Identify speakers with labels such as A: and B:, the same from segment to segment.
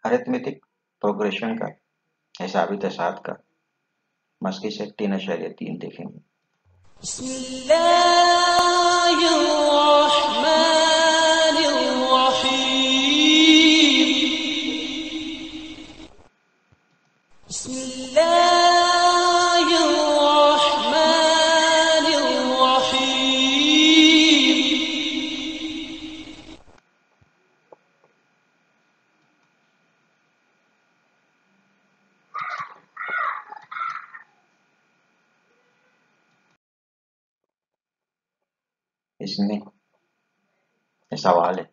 A: Arithmetic progression का हिसाबी तसाद का मस्की से 3.3 देखेंगे। इसमें ये सवाल है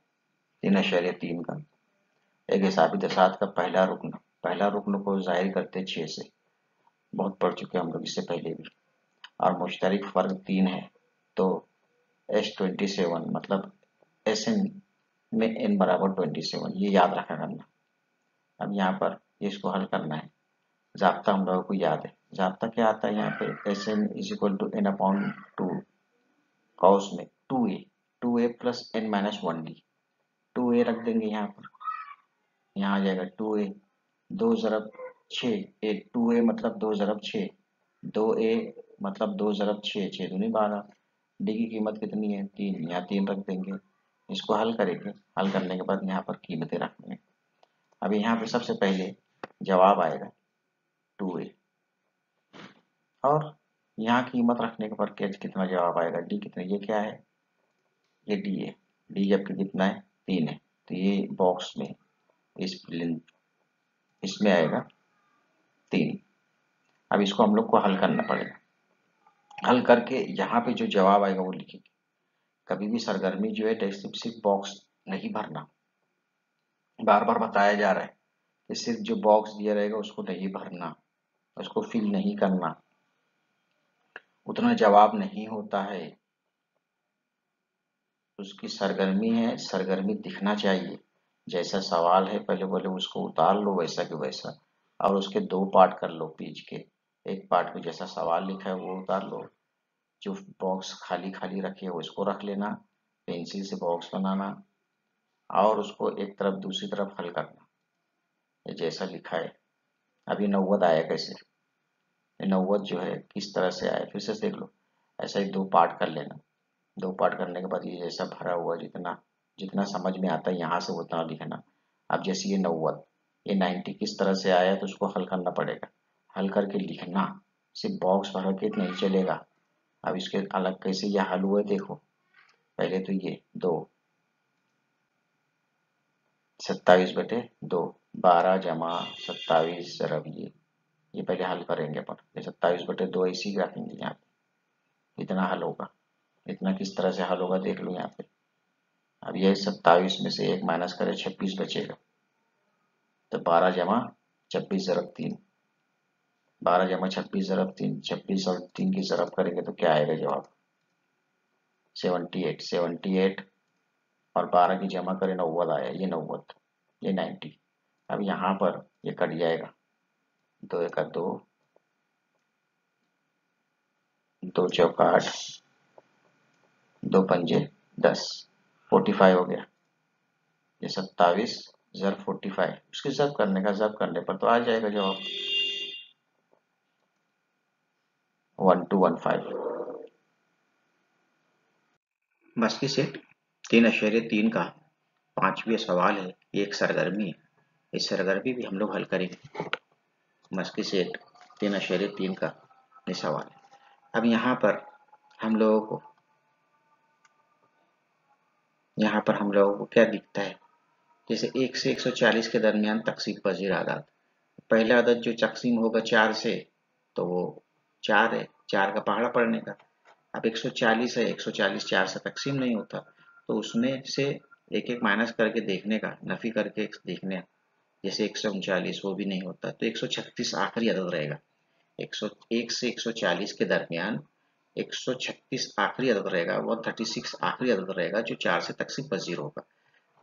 A: 3.3 का एक हिसाबी तसाद का पहला रुकन को जाहिर करते 6 से। बहुत पढ़ चुके हम लोग इससे पहले भी। और मुश्तरक फर्क 3 है, तो S27 मतलब Sn में n बराबर 27, ये याद रखा करना। अब यहाँ पर इसको हल करना है। ज़ाब्ता हम लोगों को याद है। ज़ाब्ता क्या आता है यहाँ पे, Sn is equal to n upon 2 cos में 2a plus n minus 1d। 2a रख देंगे यहाँ पर, यहाँ आ जाएगा 2a 2 ज़रब 6, 2a मतलब 2 ज़रब 6, 2a मतलब 2 ज़रब 6, 6 दूनी 12। डी की कीमत कितनी है, 3, यहाँ 3 रख देंगे। इसको हल करेंगे, हल करने के बाद यहाँ पर कीमतें रखेंगे। अब यहाँ पे सबसे पहले जवाब आएगा 2a, और यहाँ कीमत रखने के बाद कितना जवाब आएगा, डी कितना, ये क्या है, ये डी है। डी जबकि कितना है, 3 है, तो ये बॉक्स में इसमें आएगा 3। अब इसको हम लोग को हल करना पड़ेगा। हल करके यहाँ पे जो जवाब आएगा वो लिखेंगे। कभी भी सरगर्मी जो है सिर्फ बॉक्स नहीं भरना, बार बार बताया जा रहा है कि सिर्फ जो बॉक्स दिया रहेगा उसको नहीं भरना, उसको फिल नहीं करना, उतना जवाब नहीं होता है। उसकी सरगर्मी है, सरगर्मी दिखना चाहिए। जैसा सवाल है पहले पहले उसको उतार लो वैसा कि वैसा, और उसके 2 पार्ट कर लो पेज के। एक पार्ट में जैसा सवाल लिखा है वो उतार लो, जो बॉक्स खाली खाली रखे हो उसको रख लेना, पेंसिल से बॉक्स बनाना और उसको एक तरफ दूसरी तरफ हल करना। ये जैसा लिखा है। अभी 90 आया कैसे, ये 90 जो है किस तरह से आया फिर से देख लो। ऐसा ही 2 पार्ट कर लेना। 2 पार्ट करने के बाद ये जैसा भरा हुआ जितना जितना समझ में आता है यहाँ से उतना लिखना। अब जैसे ये 90, ये 90 किस तरह से आया तो उसको हल करना पड़ेगा। हल करके लिखना, सिर्फ बॉक्स भर के नहीं चलेगा। अब इसके अलग कैसे यह हल हुआ देखो। पहले तो ये 2 27/2, 12 जमा 27 ज़रब ये पहले हल करेंगे अपन। ये 27/2 इसी रखेंगे यहाँ पे, इतना हल होगा। इतना किस तरह से हल होगा देख लो यहाँ पे। अब ये 27 में से 1 माइनस करें 26 बचेगा, तो 12 जमा 26 ज़रब 3, 12 जमा 26 ज़रब 3, 26 और 3 की ज़रब करेंगे तो क्या आएगा जवाब, 78 और 12 की जमा करें 90 आया, ये 90, ये 90। अब यहाँ पर ये कट जाएगा, 2 1 2, 2 चौका 8, 2 पंजे 10, 45 हो गया। ये 27 ज़रब 45, उसके ज़रब करने पर तो आ जाएगा जवाब 1215। मस्की सेट 3.3 का 5वां सवाल है। ये एक सरगर्मी है, इस सरगर्मी भी हम लोग हल करेंगे। मस्की सेट 3.3 का ये सवाल है। अब यहाँ पर हम लोगों को क्या दिखता है, जैसे 1 से 140 के दरमियान तकसीम पजीर आदाद। पहला आदत जो तकसीम होगा 4 से तो वो 4 है, 4 का पहाड़ा पढ़ने का। अब 140 है, 140 4 से तकसीम नहीं होता, तो उसमें से एक एक माइनस करके देखने का, नफी करके देखने। जैसे 139 वो भी नहीं होता, तो 136 आखिरी अदद रहेगा। 101 से 140 के दरमियान 136 आखिरी अदद रहेगा, 136 आखिरी अदद रहेगा जो 4 से तकसीम पजीर होगा।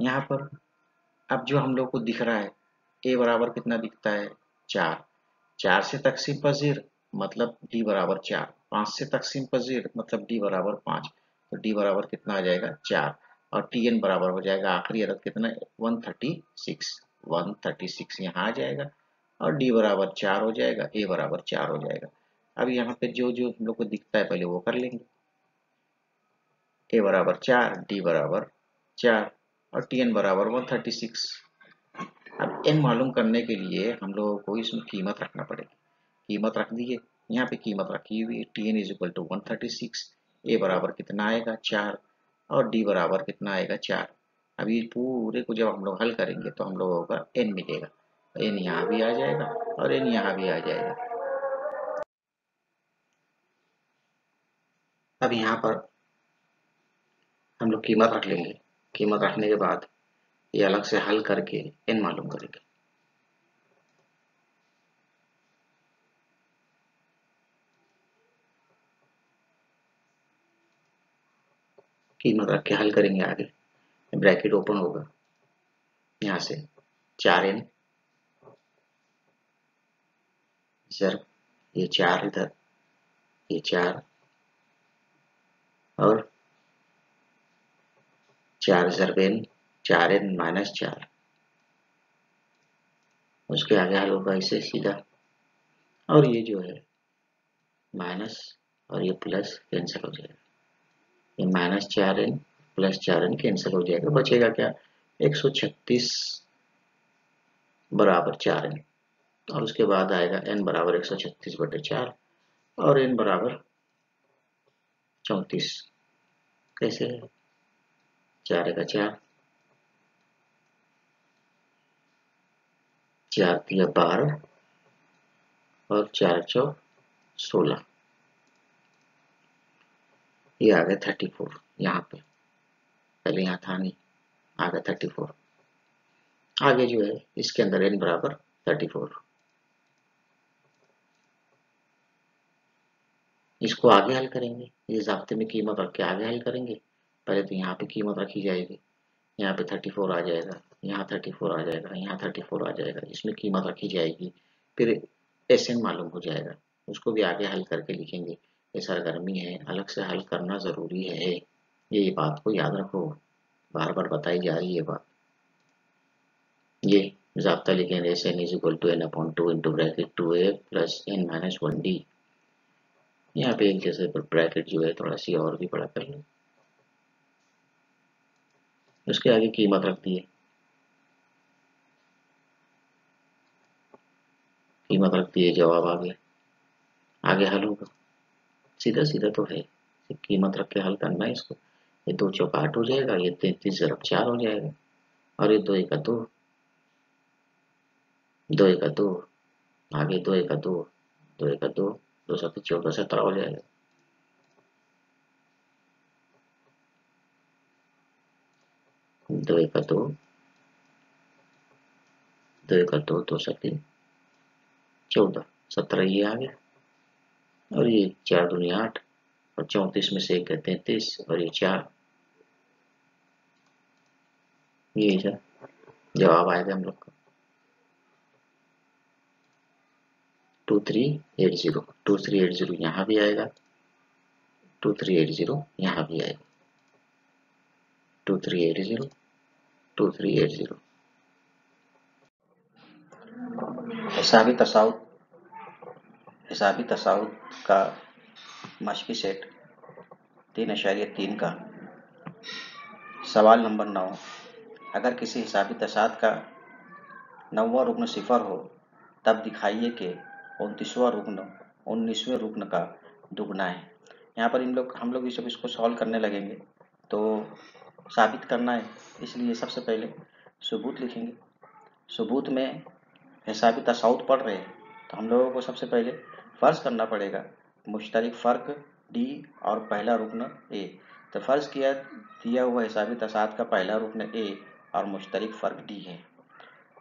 A: यहाँ पर अब जो हम लोग को दिख रहा है a बराबर कितना दिखता है, 4, 4 से तकसीम पजीर मतलब d बराबर 4, 5 से तकसीम पजीर मतलब d बराबर 5, तो d बराबर कितना आ जाएगा 4, और tn बराबर हो जाएगा आखिरी अदद कितना 136। 136 यहाँ आ जाएगा और डी बराबर 4 हो जाएगा, ए बराबर 4 हो जाएगा। अब यहाँ पे जो जो हम लोग को दिखता है पहले वो कर लेंगे। ए बराबर 4, डी बराबर 4 और टी एन बराबर 136। अब एन मालूम करने के लिए हम लोगों को इसमें कीमत रखना पड़ेगी। कीमत रख दी है, यहाँ पे कीमत रखी हुई है। T N is equal to 136, A बराबर कितना आएगा 4 और डी बराबर कितना आएगा 4। अब ये पूरे को जब हम लोग हल करेंगे तो हम लोगों का एन मिलेगा। एन यहाँ भी आ जाएगा और एन यहाँ भी आ जाएगा। अब यहाँ पर हम लोग कीमत रख लेंगे। कीमत रखने के बाद ये अलग से हल करके एन मालूम करेंगे। कीमत रख के हल करेंगे आगे। ब्रैकेट ओपन होगा, यहाँ से 4n सर, ये 4 इधर, ये 4 और 4 जरबेन 4n माइनस 4। उसके आगे हल होगा इसे सीधा, और ये जो है माइनस और ये प्लस कैंसिल हो जाएगा। ये minus 4n plus 4n cancel हो जाएगा। बचेगा क्या, 136 बराबर 4n और उसके बाद आएगा n बराबर 136/4 और n बराबर 34। कैसे है, 4 का 4, 4 दिया 12 और 4 चौ 16। ये आ गया 34। यहाँ पे पहले यहाँ था नहीं, आ गया 34। आगे जो है इसके अंदर n बराबर 34। इसको आगे हल करेंगे, इस हफ्ते में कीमत रख के आगे हल करेंगे। पहले तो यहाँ पे कीमत रखी जाएगी, यहाँ पे 34 आ जाएगा, यहाँ 34 आ जाएगा, यहाँ 34 आ जाएगा। इसमें कीमत रखी जाएगी, फिर SN मालूम हो जाएगा, उसको भी आगे हल करके लिखेंगे। ये सरगर्मी है, अलग से हल करना ज़रूरी है, ये बात को याद रखो, बार बार बताई जा रही है बात। ये ज़ाब्ता लिखेंगे, SN is equal to n/2 into bracket 2a plus n minus 1d। यहाँ पे एक जैसे ब्रैकेट जो है थोड़ा सी और भी बड़ा कर लो, उसके आगे कीमत रख दी है, कीमत रख दी है, जवाब आ गया। आगे हल होगा, सीधा सीधा तो है, कीमत रख के हल करना है इसको। ये 2 चौका 8 हो जाएगा, ये 33 ज़रब 4 हो जाएगा और ये 2 एका 2, 2 एका 2, आगे 2 एका 2, 2 एका 2, 2 7 14 17 हो जाएगा। दो एका 2, 2 एका 2, 2 7 14, 17 ये आ गया और ये 4 दूनी 8 और 34 में से 1 गया 33 और ये 4, ये जवाब आएगा हम लोग का 2380। 2380 यहाँ भी आएगा, 2380 यहाँ भी आएगा, 2380 2380। हिसाबी तसाउत का मशक़ी सेट 3.3 का सवाल नंबर 9। अगर किसी हिसाबी तसात का 9वां रुक्न सिफर हो तब दिखाइए कि 29वां रुक्न 19वें रुक्न का दुगना है। यहाँ पर हम लोग जब इसको सॉल्व करने लगेंगे तो साबित करना है, इसलिए सबसे पहले सबूत लिखेंगे। सबूत में हिसाबी तसाउत पढ़ रहे हैं तो हम लोगों को सबसे पहले फ़र्ज़ करना पड़ेगा मुश्तरक फ़र्क डी और पहला रुक्न ए। तो फ़र्ज़ किया दिया हुआ हिसाबी तसात का पहला रुक्न ए और मुश्तरक फ़र्क डी है।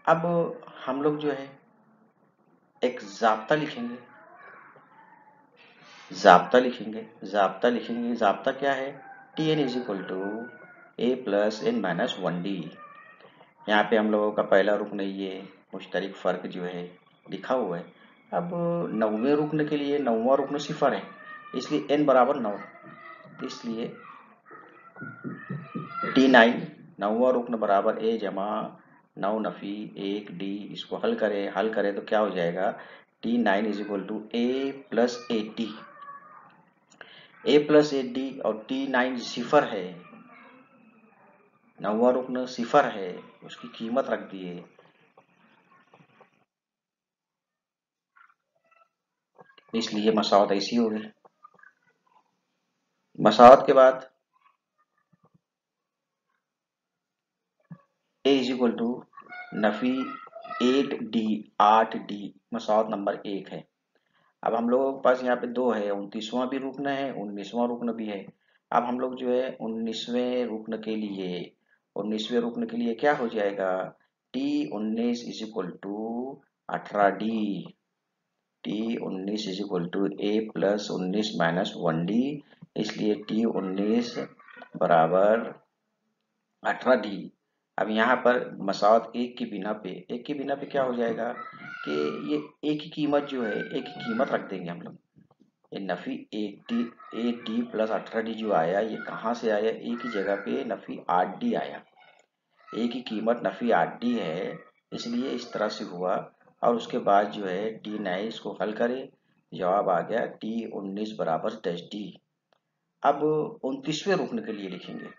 A: अब हम लोग जो है एक ज़ाब्ता लिखेंगे, ज़ाब्ता क्या है, T N is equal to A plus N minus 1d। यहाँ पे हम लोगों का पहला रुक्न ये मुश्तरक फ़र्क जो है लिखा हुआ है। अब 9वें रुक्न के लिए 9वां रुक्न सिफर है, इसलिए n बराबर 9, इसलिए T9 9वां रुक्न बराबर a जमा 9 नफी 1 डी, इसको हल करें तो क्या हो जाएगा, T9 is equal to A plus 8D और T9 सिफर है, 9वां रुकन सिफर है, उसकी कीमत रख दिए, इसलिए मसावत ऐसी होगी। मसावत के बाद ए इज इक्वल टू नफी 8D, 8D मसावत नंबर 1 है। अब हम लोगों के पास यहाँ पे 2 है, 29वां भी रुकन है, 19वां रुकन भी है। अब हम लोग जो है 19वें रुकन के लिए क्या हो जाएगा, T19 is equal to 18D, T19 is equal to A plus 19 minus 1D, इसलिए T19 बराबर 18D। अब यहाँ पर मसावत एक की बिना पे क्या हो जाएगा कि ये एक ही कीमत जो है, एक ही कीमत रख देंगे हम लोग। ये नफी 8D प्लस 18D जो आया, ये कहाँ से आया, एक ही जगह पे नफी 8D आया, एक ही कीमत नफी 8D है, इसलिए इस तरह से हुआ। और उसके बाद जो है T9 इसको हल करें, जवाब आ गया T19 बराबर 10D। अब 29वें रुकन के लिए लिखेंगे,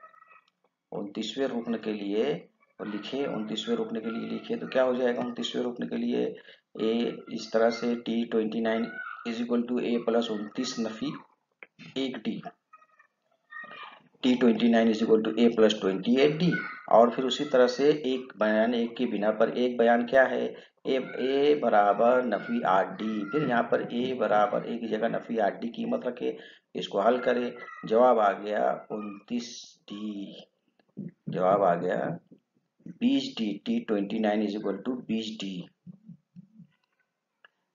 A: 29वें रुकन के लिए और लिखे, 29वें रुकन के लिए लिखे तो क्या हो जाएगा, 29वें रुकन के लिए ए इस तरह से T29 is equal to A plus 29 नफी 1D, T29 is equal to A plus 28D। और फिर उसी तरह से एक बयान, एक के बिना पर एक बयान क्या है, ए बराबर नफी 8D, फिर यहाँ पर ए बराबर एक जगह नफी 8D कीमत रखे, इसको हल करें, जवाब आ गया 29D, जवाब आ गया 20D, T29 is equal to 20D।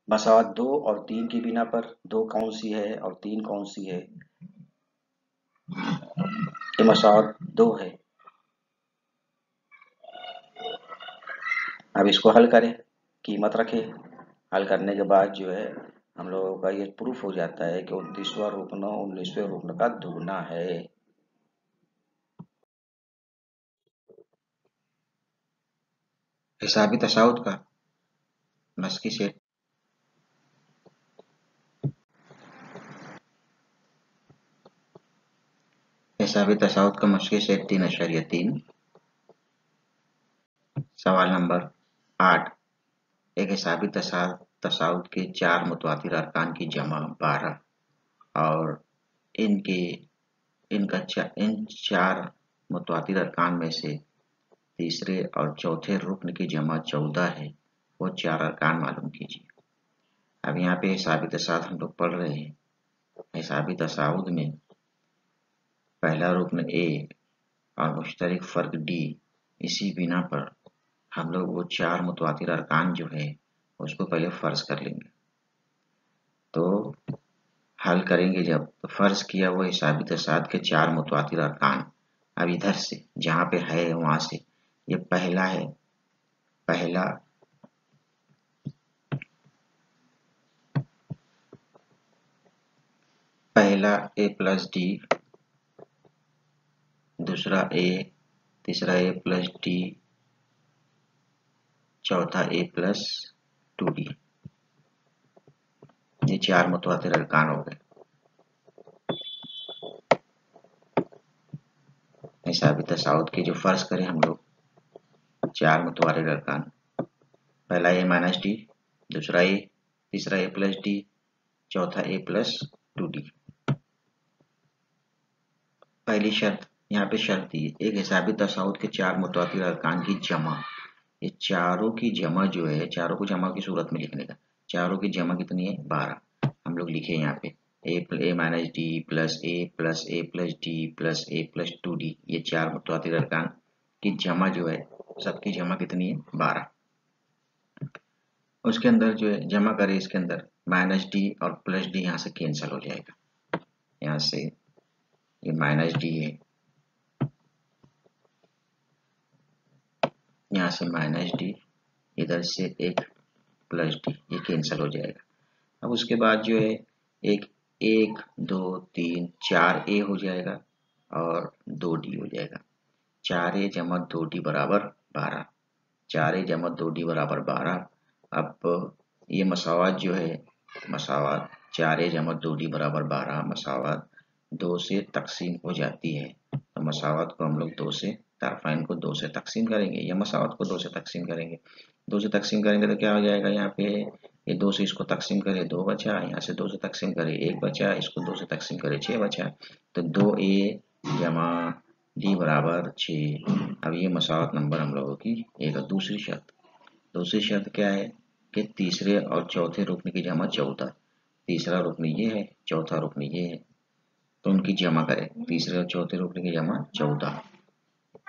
A: मसावत 2 और 3 की बिना पर, 2 कौन सी है और 3 कौन सी है, ये मसावत 2 है। अब इसको हल करें, कीमत रखें, हल करने के बाद जो है हम लोगों का ये प्रूफ हो जाता है कि 29वां रुकन 19वें रुकन का दुगना है। हिसाबी तसाउद का मस्की सेट, हिसाबी तसाउद का मस्की सेट 3.3, सवाल नंबर 8, एक हिसाबी तसाउद के 4 मुतवातिर अरकान की जमा 12 और इनके इन 4 मुतवातिर अरकान में से तीसरे और चौथे रुकन की जमा 14 है, वो 4 अरकान मालूम कीजिए। अब यहाँ पे हिसाबी तसाउद हम लोग पढ़ रहे हैं, हिसाबी तसाउद में पहला रुकन ए और मुश्तरक फर्क डी, इसी बिना पर हम लोग वो 4 मुतवातिर अरकान जो है उसको पहले फर्ज कर लेंगे। तो हल करेंगे जब, तो फर्ज किया वो हिसाबी तसाउद के 4 मुतवातिर अरकान। अब इधर से जहाँ पे है वहां से ये पहला है, पहला ए प्लस डी, दूसरा ए, तीसरा ए प्लस डी, चौथा ए प्लस 2D, ये 4 मुतवातिर अरकान हो गए हिसाबी तसाउद के, जो फर्ज करें हम लोग 4 मुतवातिर अरकान। पहला ए माइनस डी, दूसरा ए, तीसरा ए प्लस डी, चौथा ए प्लस 2D। पहली शर्त, यहाँ पे शर्त दी है, एक हिसाबी तसाउद के 4 मुतवातिर अरकान की जमा, ये चारों की जमा जो है, चारों को जमा की सूरत में लिखने का, चारों की जमा कितनी है 12, हम लोग लिखे यहाँ पे ए माइनस डी प्लस ए प्लस ए प्लस डी प्लस ए प्लस 2D, ये 4 मुतवातिर अरकान की जमा जो है, सबकी जमा कितनी है 12। उसके अंदर जो है जमा करें, इसके अंदर माइनस डी और प्लस डी यहाँ से कैंसिल हो जाएगा, यहाँ से ये माइनस डी है, यहाँ से माइनस डी, इधर से एक प्लस डी, ये कैंसिल हो जाएगा। अब उसके बाद जो है एक 1 2 3 4 ए हो जाएगा और 2 डी हो जाएगा, 4 ए जमा 2 डी बराबर 12। 4a जमा 2d बराबर 12। अब ये मसावत जो है, मसावत 4a जमा 2d बराबर 12 मसावत 2 से तकसीम हो जाती है। तो मसावत को हम लोग 2 से, तारफाइन को 2 से तकसीम करेंगे, या मसावत को 2 से तकसीम करेंगे। 2 से तकसीम करेंगे तो क्या हो जाएगा, यहाँ पे ये 2 से इसको तकसीम करे 2 बचा, यहाँ से 2 से तकसीम करे 1 बचा, इसको 2 से तकसीम करे 6 बचा। तो 2a जमा d बराबर 6। अब ये मसावत नंबर हम लोगों की एक दूसरी शर्त क्या है कि तीसरे और चौथे रुकन की जमा 14। तीसरा रुकन ये है, चौथा रुकन ये है, तो उनकी जमा करें। तीसरे और चौथे रुकन की जमा 14,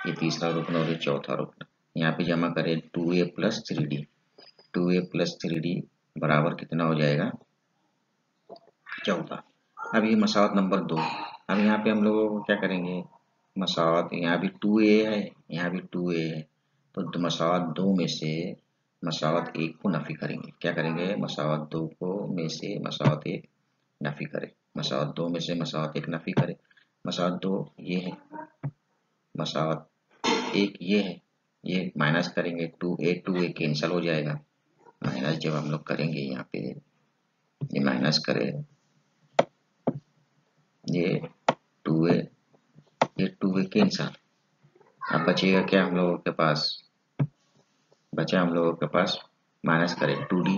A: ये तीसरा रुकन और ये चौथा रुकन। यहाँ पे जमा करें 2a plus 3d। 2a plus 3d बराबर कितना हो जाएगा, 14। अब ये मसावत नंबर 2। अब यहाँ पे हम लोगों को क्या करेंगे, मसावत यहाँ भी 2a है, यहाँ भी 2a है, तो मसावत 2 में से मसावत 1 को नफी करेंगे। क्या करेंगे, मसावत 2 को में से मसावत 1 नफी करें। मसावत 2 में से मसावत 1 नफी करें। मसावत 2 ये है, मसावत 1 ये है, ये माइनस करेंगे 2a कैंसिल हो जाएगा। माइनस जब हम लोग करेंगे यहाँ पे, ये माइनस करें, ये 2a, ये 2a कैंसिल। अब बचेगा क्या हम लोगों के पास, बचा हम लोगों के पास, माइनस करें 2d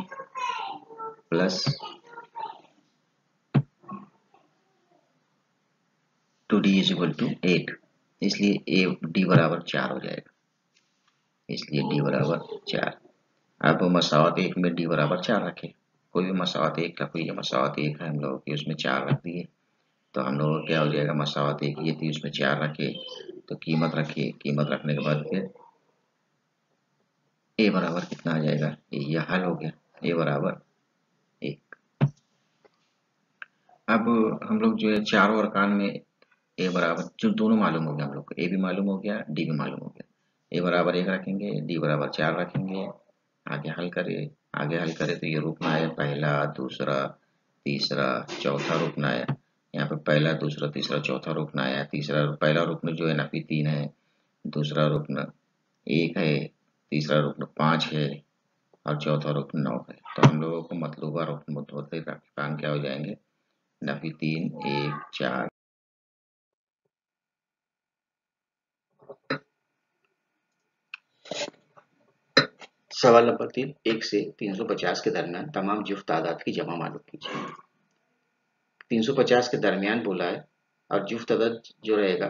A: plus 2d is equal to 8, इसलिए a d बराबर 4 हो जाएगा, इसलिए d बराबर 4। अब मसावत 1 में d बराबर 4 रखे, कोई भी मसावत 1 का, कोई मसावत 1 है हम लोगों की, उसमें 4 रख दिए, तो हम लोगों को क्या हो जाएगा, मसावत 1 ये थी उसमें 4 रखे, तो कीमत रखिए, कीमत रखने के बाद फिर a बराबर कितना आ जाएगा, यह हल हो गया, a बराबर 1। अब हम लोग जो है चारों अरकान में ए बराबर, जो दोनों मालूम हो गया हम लोग को, ए भी मालूम हो गया, डी भी मालूम हो गया। ए बराबर 1 रखेंगे, डी बराबर 4 रखेंगे। आगे हल करे तो ये रुकना है पहला, दूसरा, तीसरा, चौथा रुकना है। यहाँ पे पहला, दूसरा, तीसरा, चौथा रुकना है। तीसरा, पहला रुकन जो है नफी 3 है, दूसरा रुकन 1 है, तीसरा रुकन 5 है, और चौथा रुकन 9 है। तो हम लोगों को मतलूबा रुकन मुतवत्तिर अरकान क्या हो जाएंगे, नफी 3, 1, 4। सवाल नंबर 3, 1 से 350 के दरमियान तमाम जुफ्त तादाद की जमा मालूम कीजिए। 350 के दरमियान बोला है, और जुफ्त अदद जो रहेगा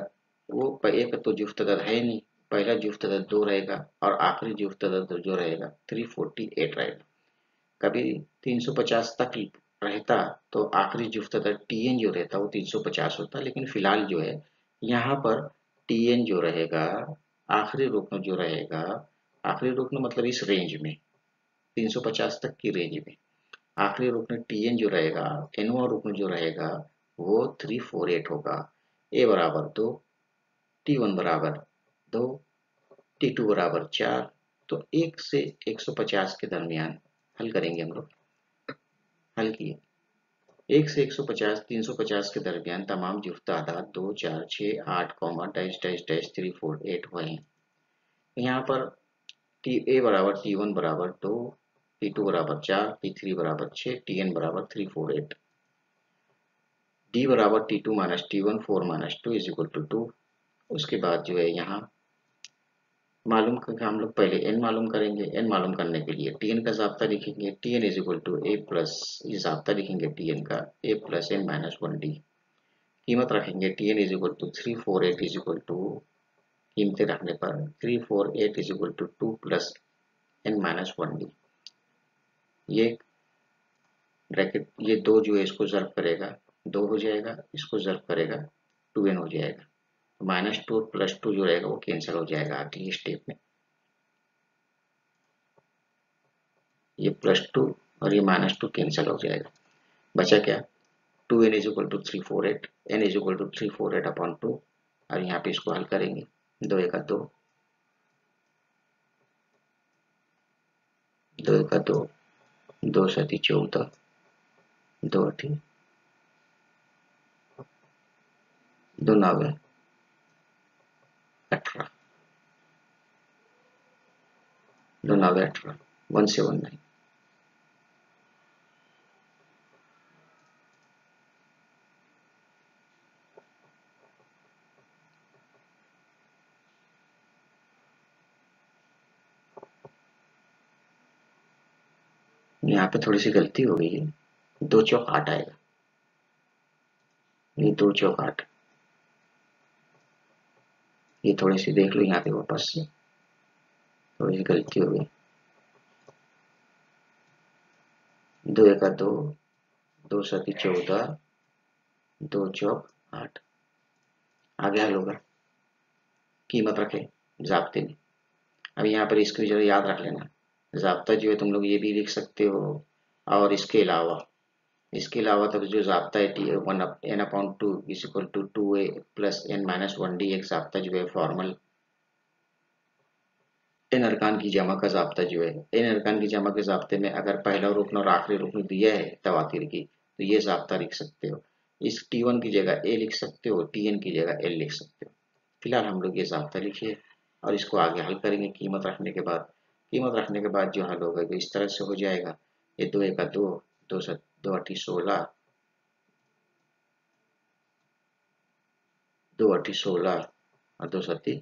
A: वो एक तो जुफ्त अदद है नहीं, पहला जुफ्त अदद 2 रहेगा और आखिरी जुफ्त अदद जो रहेगा 348 रहेगा। कभी 350 तक रहता तो आखिरी जुफ्त अदद टीएन जो रहता वो 350 होता, लेकिन फिलहाल जो है यहाँ पर टीएन जो रहेगा, आखिरी रुकन जो रहेगा, आखिरी रुकन मतलब इस रेंज में 350 तक की रेंज में आखिरी रुकन टीएन जो रहेगा, एनवा रुकन जो रहेगा वो 348 होगा। ए बराबर 2, टी1 बराबर 2, टी2 बराबर 4। तो 1 से 150 के दरमियान हल करेंगे हम लोग। हल किए 1 से 150, 350 के दरमियान तमाम जुफ्त तादाद 2, 4, 6, 8, डैश डैश डैश 348 हुए हैं। यहाँ पर टी ए बराबर टी1 बराबर 2, टी2 बराबर 4, टी3 बराबर 6, टीएन बराबर 348। डी बराबर T2 minus T1 4 minus 2 is equal to 2। उसके बाद जो है यहाँ मालूम करके हम लोग पहले एन मालूम करेंगे। एन मालूम करने के लिए टीएन का जाब्ता लिखेंगे, TN is equal to A plus, ये जाब्ता लिखेंगे टीएन का, A plus N minus 1 D. कीमत रखेंगे TN is equal to 348 is equal to, कीमतें रखने पर 348 is equal to 2 plus N minus 1 D. ये ब्रैकेट, ये 2 जो है इसको ज़र्ब करेगा 2 हो जाएगा, इसको ज़र्ब करेगा 2n हो जाएगा। -2 और +2 जो रहेगा वो कैंसिल हो जाएगा अगली स्टेप में। ये +2 और ये -2 कैंसिल हो जाएगा। बचा क्या, 2n is equal to 348, n is equal to 348 upon 2, और यहाँ पे इसको हल करेंगे। 2 एका 2, 2 एका 2, 2 सती 14, 2 अठी 2 9 18। लो नाउ दैट 179। यहाँ पे थोड़ी सी गलती हो गई है, 2 चौक 8 आएगा, ये 2 चौक 8। ये थोड़ी सी देख लो यहाँ पे वापस से, थोड़ी सी गलती हो गई। 2 एका 2, 2 सती 14, 2 चौक 8। आगे हल होगा, कीमत रखे जाब्ते में। अब यहाँ पर इसको जरा याद रख लेना, जाब्ता जो है तुम लोग ये भी लिख सकते हो, और इसके अलावा तब जो जाब्ता है T one N upon two is equal to 2a plus N minus 1d, एक जाब्ता जो है फॉर्मल इन अरकान की जमा का जाब्ता जो है, इन अरकान की जमा के जाब्ते में अगर पहला रुकन और आखिरी रुकन दिया है तवातीर की, तो ये जाब्ता लिख सकते हो। इस T1 की जगह ए लिख सकते हो, TN की जगह एल लिख सकते हो। फिलहाल हम लोग ये जाब्ता लिखिए और इसको आगे हल करेंगे कीमत रखने के बाद। कीमत रखने के बाद जो हल होगा तो इस तरह से हो जाएगा, ये 2 एका 2, 2 अठी 16, 2 अठी 16 और 2 सत्ती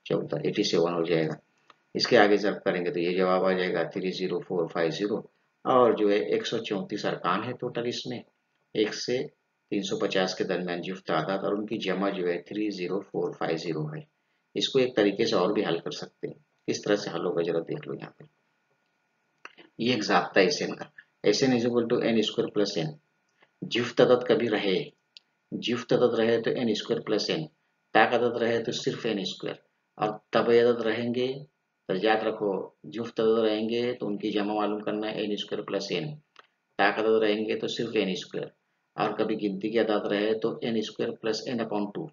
A: 14, 87 हो जाएगा। इसके आगे जब करेंगे तो ये जवाब आ जाएगा 30450। और जो है 134 अरकान है टोटल इसमें, 1 से 350 के दरमियान जुफ्त तादाद, और उनकी जमा जो है 30450 है। इसको एक तरीके से और भी हल कर सकते हैं। किस तरह से हल होगा जरा देख लो यहाँ पे। ये एक ज़ाब्ता है एन का, N is equal to N square plus N. जुफ्त अदद कभी रहे, जुफ्त अदद रहे तो एन स्क्वायर प्लस एन, ताक अदद रहे तो सिर्फ एन स्क्वायर, और तब अदद रहेंगे तो याद रखो, जुफ्त अदद रहेंगे तो उनकी जमा मालूम करना है एन स्क्वायर प्लस एन, ताक अदद रहेंगे तो सिर्फ एन स्क्वायर, और कभी गिनती की अदद रहे तो N square plus N upon two,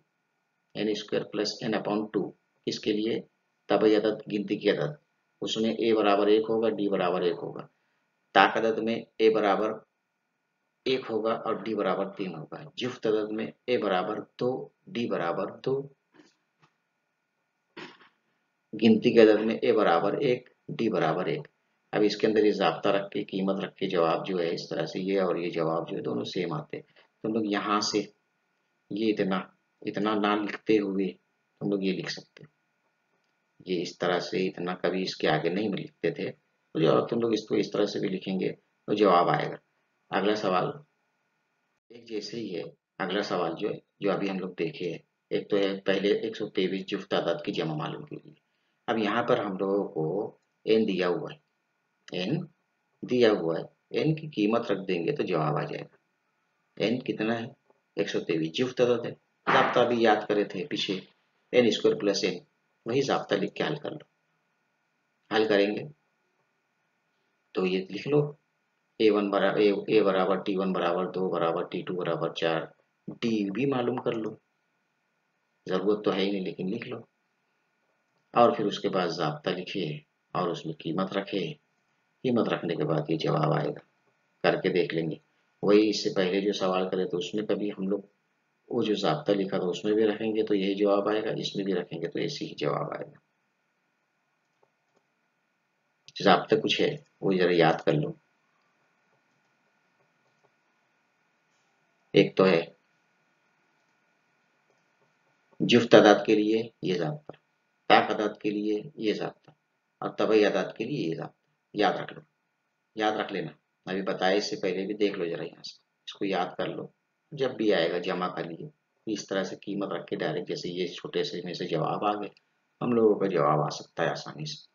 A: N square plus N upon two. किसके लिए, तब अदद गिनती की अदद, उसमें ए बराबर 1 होगा, डी बराबर 1 होगा। ताक अदद में ए बराबर 1 होगा और डी बराबर 3 होगा। जुफ्त अदद में ए बराबर 2, डी बराबर 2, गिनती के अदद में ए बराबर 1, डी बराबर 1। अब इसके अंदर ये ज़ाब्ता रख के कीमत रख के जवाब जो है इस तरह से, ये और ये जवाब जो है दोनों सेम आते हैं। तुम लोग यहाँ से ये इतना इतना ना लिखते हुए तुम लोग ये लिख सकते हो, ये इस तरह से इतना कभी इसके आगे नहीं लिखते थे, तो जब तुम लोग इसको इस तरह से भी लिखेंगे तो जवाब आएगा। अगला सवाल एक जैसे ही है। अगला सवाल जो है, जो अभी हम लोग देखे है, एक तो है पहले 123 जुफ्त तादाद की जमा मालूम कीजिए। अब यहाँ पर हम लोगों को एन दिया हुआ है, एन दिया हुआ है, एन की कीमत रख देंगे तो जवाब आ जाएगा। एन कितना है, 123 जुफ्त अदद है। जाब्ता भी याद करे थे पीछे, एन स्क्वायर प्लस एन, वही जाब्ता लिख के हल कर लो। हल करेंगे तो ये लिख लो, ए बराबर T1 बराबर 2 बराबर T2 बराबर 4, डी भी मालूम कर लो, जरूरत तो है ही नहीं लेकिन लिख लो। और फिर उसके बाद जाब्ता लिखिए और उसमें कीमत रखे, कीमत रखने के बाद ये जवाब आएगा। करके देख लेंगे, वही इससे पहले जो सवाल करे तो उसमें कभी हम लोग वो जो जाब्ता लिखा था उसमें भी रखेंगे तो यही जवाब आएगा, इसमें भी रखेंगे तो ऐसे ही जवाब आएगा। जाब्ता कुछ है वो जरा याद कर लो। एक तो है जुफ्त तादाद के लिए ये जाब्ता, ताक अदाद के लिए ये जाब्ता, और तबई अदाद के लिए ये जाब्ता। याद रख लो, याद रख लेना। अभी बताया इससे पहले भी देख लो जरा यहाँ से, इसको याद कर लो। जब भी आएगा जमा कर लिए इस तरह से कीमत रख के डायरेक्ट, जैसे ये छोटे से में से जवाब आ गए, हम लोगों का जवाब आ सकता है आसानी से।